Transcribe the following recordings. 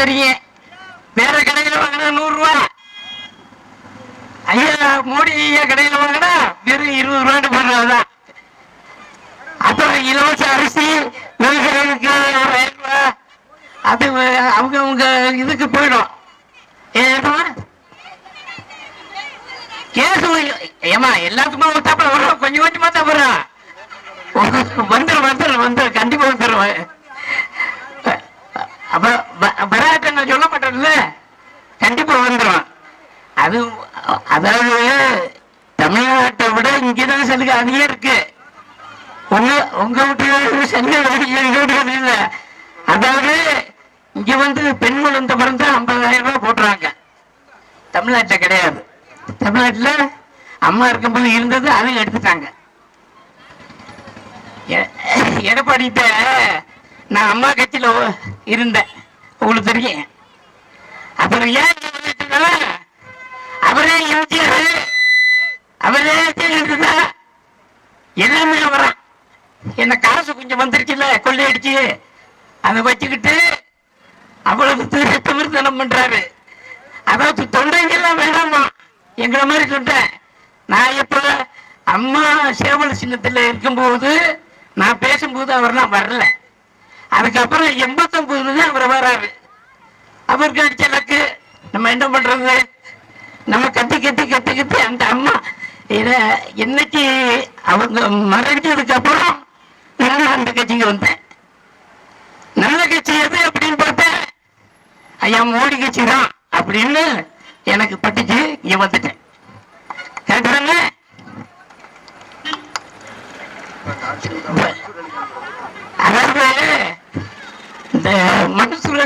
உங்களுக்கு தெரியும். வேற கடையில வாங்கினா 100 ரூபா, ஐயா மோடி ஐயா கடையில வாங்கினா வெறும் 20 ரூபான்னு போடுறதுதான். அப்புறம் இலவச அரிசி விவசாயிகளுக்கு 1000 ரூபாய், அது அவங்க இதுக்கு போயிடும். கேஸ் ஏமா எல்லாத்துக்குமா ஒத்தாப்புல வரும், கொஞ்சம் கொஞ்சமா தான் வரும். வந்துடும் கண்டிப்பா வந்துடும். அப்ப வராட்ட நான் சொல்ல மாட்டேன்ல, கண்டிப்பா வந்துடும். அது அதாவது தமிழ்நாட்டை விட இங்கதான் சலுகை அதிகம் இருக்கு. உங்க வீட்டு சலுகை இல்ல. அதாவது இங்க வந்து பெண் குழந்தை பிறந்தா 50,000 ரூபாய் போட்டுறாங்க. தமிழ்நாட்டில் கிடையாது. தமிழ்நாட்டில் அம்மா இருக்கும்போது இருந்தது, அதையும் எடுத்துட்டாங்க. எடப்பாடிட்ட நான் அம்மா கட்சியில இருந்தேன், உங்களுக்கு தெரியும். அப்புறம் ஏன் அவரே யோசிச்சாரு, அவரே இருந்தா எல்லாமே வரான். என்ன காசு கொஞ்சம் வந்துருச்சுல கொள்ளையடிச்சு, அதை வச்சுக்கிட்டு அவ்வளவு திமிர்த்தனம் பண்றாரு. அதாவது தொண்டைங்கெல்லாம் வேண்டாமா எங்களை மாதிரி சொல்றேன். நான் எப்ப அம்மா சேவல் சின்னத்தில் இருக்கும்போது நான் பேசும்போது அவர்லாம் வரல. அதுக்கப்புறம் 89 அவர் வராரு. அவருக்கு அடிச்ச லக்கு. நம்ம என்ன பண்றது, நம்ம கத்தி கத்தி கத்தி கத்தி அந்த அம்மா என்னைக்கு அவங்க மறைஞ்சதுக்கு அப்புறம் நான் அந்த கட்சிக்கு வந்தேன். நல்ல கட்சி எது அப்படின்னு பார்த்தேன், ஐயா மோடி கட்சி தான் அப்படின்னு எனக்கு பட்டுச்சு. இங்க வந்துட்டேன். கேட்கறாங்க. அதாவது இந்த மனுசூழ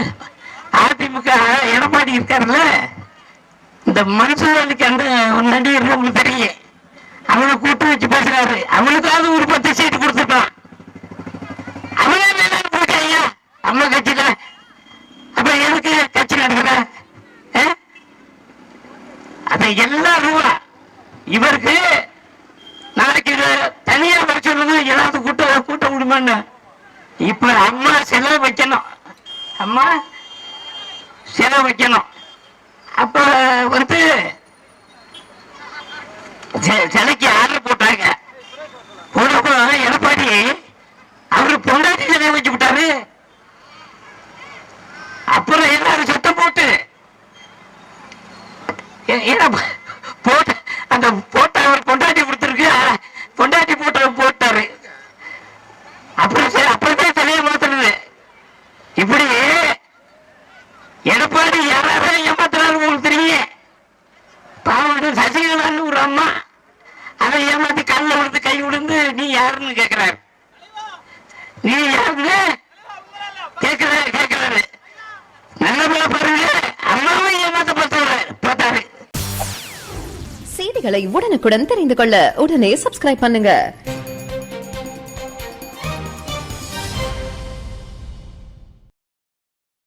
அதிமுக எடப்பாடி இருக்காருல்ல, இந்த மனுசூழலுக்கு அந்த நடிகர் உங்களுக்கு தெரியும். அவனை கூட்டு வச்சு பேசுறாரு. அவனுக்காவது ஒரு 10 சீட்டு கொடுத்துட்டான். அவனே வேணாலும் போயிட்டான் ஐயா அம்மா கட்சியில. அப்ப எதுக்கு கட்சி நடக்கிற? அதை எல்லாம் ரூபா இவருக்கு நாளைக்கு தனியா வர சொல்லுங்க, ஏதாவது கூட்ட முடியுமான்னு. இப்ப அம்மா செலவு வைக்கணும், அம்மா செலவு வைக்கணும். அப்ப வந்து சிலைக்கு ஆர்டர் போட்டாங்க. எடப்பாடி அவரு பொண்டாட்டி சிலையை வச்சு விட்டாரு. அப்புறம் எல்லாரும் சத்தம் போட்டு போட்டு அந்த போட்ட அவர் பொண்டாட்டி கொடுத்துருக்கு, பொண்டாட்டி போட்ட போட்டாரு. அப்புறம் சிலையை மாத்துறது. இப்படி எடப்பாடி யாராவது ஏமாத்துறாரு உங்களுக்கு தெரியும். பாவம் சசிகலான்னு ஒரு அம்மா அதை ஏமாத்தி காலில் விழுந்து கை விழுந்து நீ யாருன்னு கேட்கிறாரு. நீ யாருன்னு கேட்கிறாரு. நல்ல பாருங்க, அம்மாவும் ஏமாத்த பார்த்தாரு. செய்திகளை உடனுக்குடன் தெரிந்து கொள்ள உடனே சப்ஸ்கிரைப் பண்ணுங்க.